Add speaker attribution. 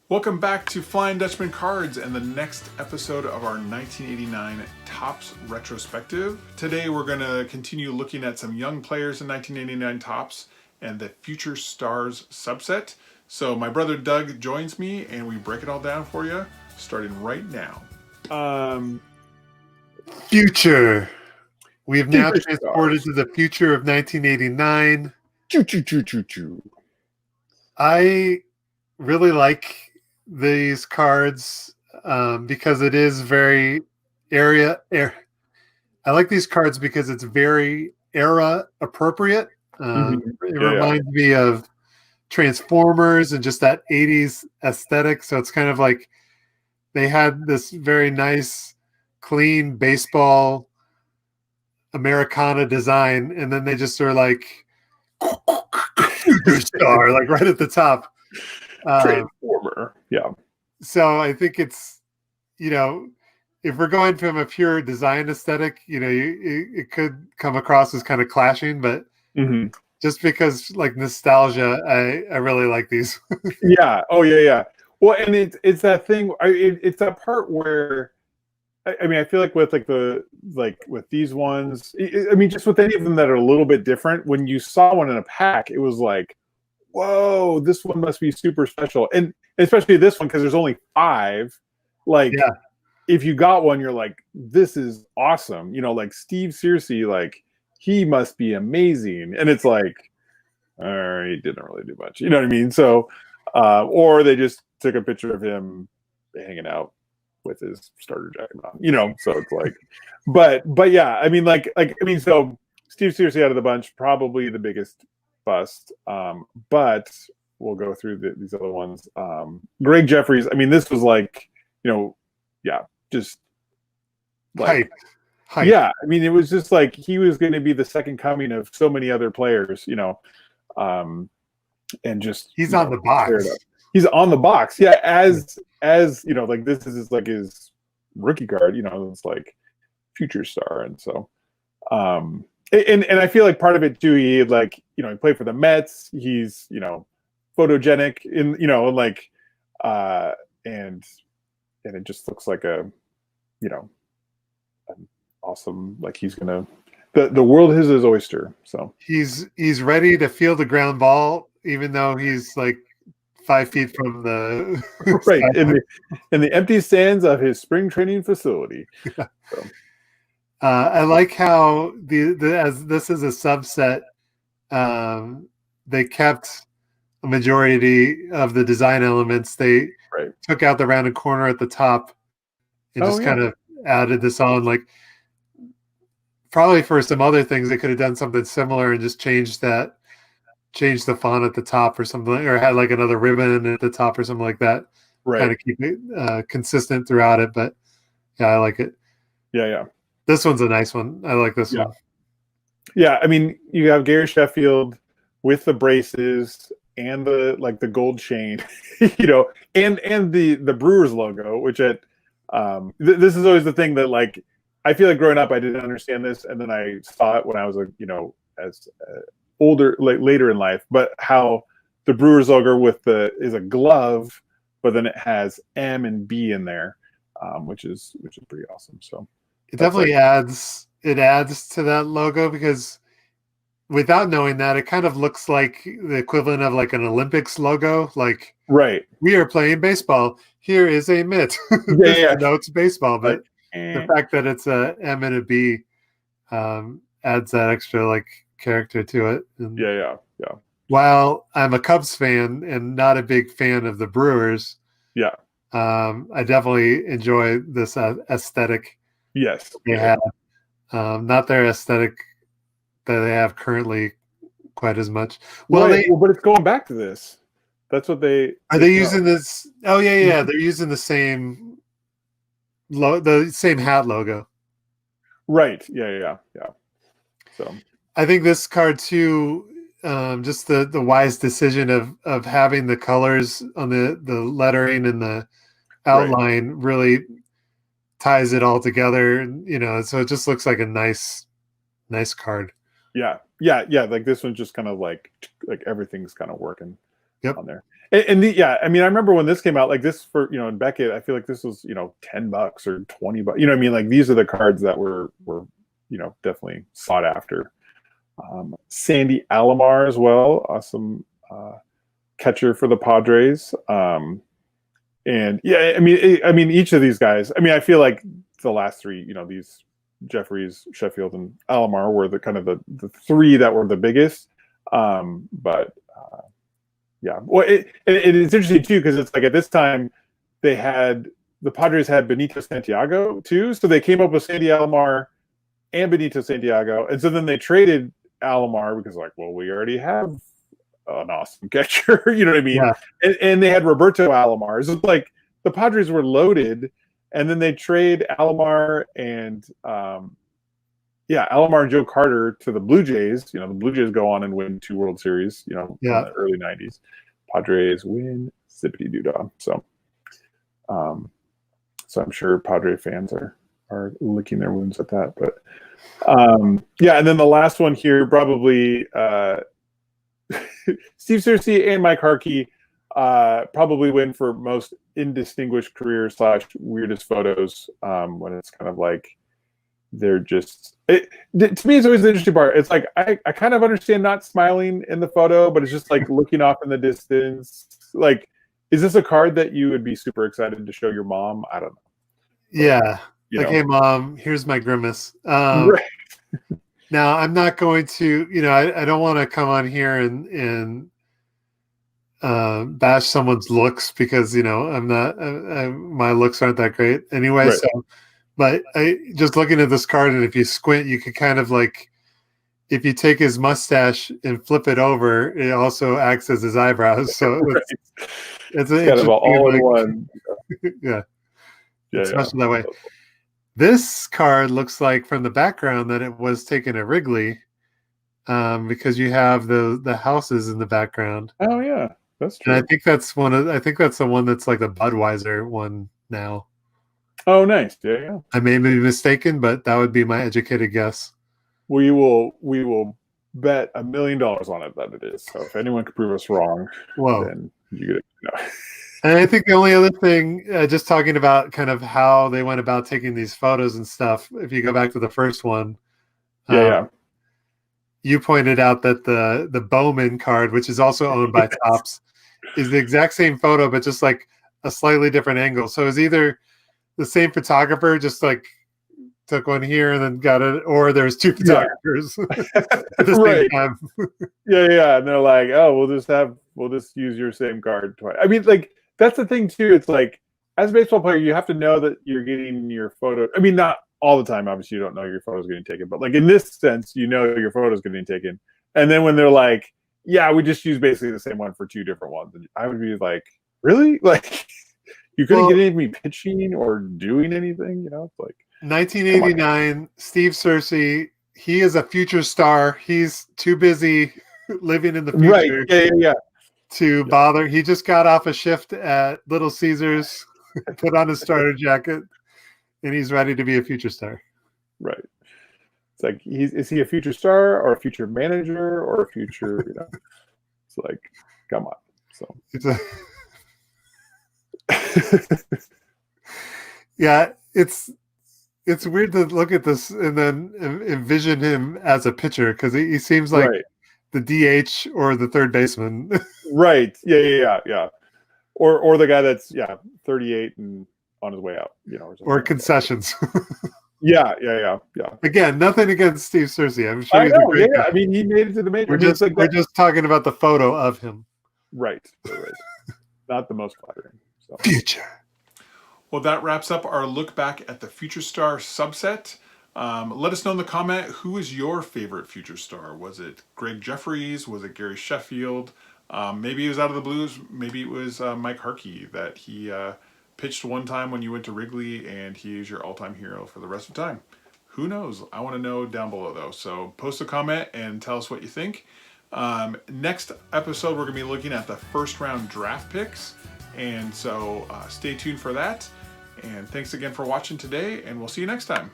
Speaker 1: Welcome back to Flying Dutchman Cards and the next episode of our 1989 Topps Retrospective. Today we're going to continue looking at some young players in 1989 Topps and the Future Stars subset. So my brother Doug joins me and we break it all down for you, starting right now.
Speaker 2: Future. We've now
Speaker 1: Future
Speaker 2: transported
Speaker 1: Stars.
Speaker 2: to the future of 1989.
Speaker 1: Choo-choo-choo-choo-choo.
Speaker 2: I really like these cards because it is very I like these cards because it's very era appropriate. It reminds me of Transformers and just that 80s aesthetic. So it's kind of like they had this very nice, clean baseball Americana design, and then they just are like star, like right at the top.
Speaker 1: Transformer. Yeah.
Speaker 2: So I think it's, if we're going from a pure design aesthetic, it could come across as kind of clashing, but just because like nostalgia, I really like these.
Speaker 1: Yeah. Oh yeah, yeah. Well, and it's that thing. It's that part where, I mean, I feel like with with these ones, I mean, just with any of them that are a little bit different. When you saw one in a pack, it was like, whoa, this one must be super special, and especially this one because there's only 5. Like,
Speaker 2: Yeah.
Speaker 1: if you got one, you're like, this is awesome. Like Steve Searcy, like he must be amazing, and it's like, he didn't really do much. You know what I mean? So, or they just took a picture of him hanging out with his starter jacket on. So it's like, but yeah, I mean, so Steve Searcy out of the bunch, probably the biggest bust. But we'll go through these other ones. Gregg Jefferies, I mean, this was like, just like
Speaker 2: Hype.
Speaker 1: Yeah, I mean, it was just like he was going to be the second coming of so many other players, and just
Speaker 2: He's on the box.
Speaker 1: He's on the box, yeah. As like this is like his rookie card, it's like future star, and so, and I feel like part of it too. He like he played for the Mets. He's photogenic in like, and it just looks like a an awesome, like he's gonna the world is his oyster. So
Speaker 2: he's ready to field a ground ball, even though he's like 5 feet from the
Speaker 1: right in the empty stands of his spring training facility.
Speaker 2: Yeah. So. I like how as this is a subset, they kept a majority of the design elements. They took out the rounded corner at the top and kind of added this on. Like, probably for some other things, they could have done something similar and just changed the font at the top or something, or had like another ribbon at the top or something like that.
Speaker 1: Right.
Speaker 2: Kind of keep it consistent throughout it. But yeah, I like it.
Speaker 1: Yeah, yeah.
Speaker 2: This one's a nice one. I like this one.
Speaker 1: Yeah, I mean, you have Gary Sheffield with the braces and the gold chain, and the Brewers logo, which this is always the thing that, like, I feel like growing up I didn't understand this, and then I saw it when I was as older, like later in life. But how the Brewers logo is a glove, but then it has M and B in there, which is pretty awesome. So
Speaker 2: it definitely adds to that logo, because without knowing that, it kind of looks like the equivalent of like an Olympics logo. Like, we are playing baseball. Here is a mitt.
Speaker 1: Yeah.
Speaker 2: No, it's baseball, but the fact that it's a M and a B adds that extra like character to it. And
Speaker 1: yeah.
Speaker 2: while I'm a Cubs fan and not a big fan of the Brewers, I definitely enjoy this aesthetic.
Speaker 1: Yes,
Speaker 2: they have. Not their aesthetic that they have currently quite as much.
Speaker 1: Well, but it's going back to this. That's what they
Speaker 2: are. They using this? Oh yeah. They're using the same hat logo.
Speaker 1: Right. Yeah. So
Speaker 2: I think this card too, just the wise decision of having the colors on the lettering and the outline really ties it all together. So it just looks like a nice card.
Speaker 1: Yeah. Like this one's just kind of like everything's kind of working on there. Yeah, I mean, I remember when this came out, like this for, in Beckett, I feel like this was, $10 or $20. You know what I mean? Like these are the cards that were definitely sought after. Sandy Alomar as well, awesome catcher for the Padres. And yeah, I mean, each of these guys. I mean, I feel like the last three, these Jefferies, Sheffield, and Alomar were the kind of the three that were the biggest. But yeah, well, it's interesting too because it's like at this time the Padres had Benito Santiago too, so they came up with Sandy Alomar and Benito Santiago, and so then they traded Alomar because like, well, we already have an awesome catcher, you know what I mean?
Speaker 2: Yeah.
Speaker 1: And they had Roberto Alomar. So it's like the Padres were loaded, and then they trade Alomar and Alomar and Joe Carter to the Blue Jays. The Blue Jays go on and win 2 World Series, in the early 90s. Padres win, zippity doo dah. So I'm sure Padre fans are licking their wounds at that. But and then the last one here, probably Steve Searcy and Mike Harkey probably win for most indistinguished career / weirdest photos, when it's kind of like they're just to me it's always the interesting part. It's like I kind of understand not smiling in the photo, but it's just like looking off in the distance. Like, is this a card that you would be super excited to show your mom? I don't know.
Speaker 2: Yeah. Like, hey mom, here's my grimace.
Speaker 1: Right.
Speaker 2: Now I'm not going to, I don't want to come on here and bash someone's looks because, I'm not, my looks aren't that great anyway.
Speaker 1: Right.
Speaker 2: So, but just looking at this card, and if you squint, you could kind of like, if you take his mustache and flip it over, it also acts as his eyebrows. So
Speaker 1: right.
Speaker 2: it's
Speaker 1: kind of all in one.
Speaker 2: Yeah. Especially that way. This card looks like from the background that it was taken at Wrigley, because you have the houses in the background.
Speaker 1: Oh yeah, that's true.
Speaker 2: And I think that's the one that's like the Budweiser one now.
Speaker 1: Oh, nice. Yeah.
Speaker 2: I may be mistaken, but that would be my educated guess.
Speaker 1: We will bet $1 million on it that it is. So if anyone can prove us wrong, then you get it.
Speaker 2: And I think the only other thing, just talking about kind of how they went about taking these photos and stuff, if you go back to the first one, you pointed out that the Bowman card, which is also owned by Topps, is the exact same photo, but just like a slightly different angle. So it's either the same photographer just like took one here and then got it, or there's 2 photographers at the same time.
Speaker 1: And they're like, oh, we'll just use your same card twice. I mean, like, that's the thing too. It's like, as a baseball player, you have to know that you're getting your photo. I mean, not all the time. Obviously, you don't know your photo's getting taken, but like in this sense, your photo's getting taken. And then when they're like, yeah, we just use basically the same one for 2 different ones, and I would be like, really? Like, you couldn't get any of me pitching or doing anything, It's like
Speaker 2: 1989, Steve Searcy. He is a future star. He's too busy living in the future.
Speaker 1: Right.
Speaker 2: To bother. He just got off a shift at Little Caesars, put on his starter jacket, and he's ready to be a future star.
Speaker 1: Right. It's like, is he a future star or a future manager or a future, It's like, come on. So
Speaker 2: it's weird to look at this and then envision him as a pitcher, because he seems like the DH or the third baseman.
Speaker 1: Right. Yeah. Or the guy that's 38 and on his way out,
Speaker 2: or concessions.
Speaker 1: Yeah.
Speaker 2: Again, nothing against Steve Searcy. I'm sure
Speaker 1: he's a great guy. I mean, he made it to the major.
Speaker 2: We're just talking about the photo of him.
Speaker 1: Right. Not the most flattering. So.
Speaker 2: Future.
Speaker 3: Well, that wraps up our look back at the Future Star subset. Let us know in the comment, who is your favorite future star? Was it Gregg Jefferies? Was it Gary Sheffield? Maybe he was out of the blues. Maybe it was Mike Harkey, that he pitched one time when you went to Wrigley and he is your all-time hero for the rest of the time. Who knows? I want to know down below though. So post a comment and tell us what you think. Next episode, we're going to be looking at the first round draft picks. And so stay tuned for that. And thanks again for watching today, and we'll see you next time.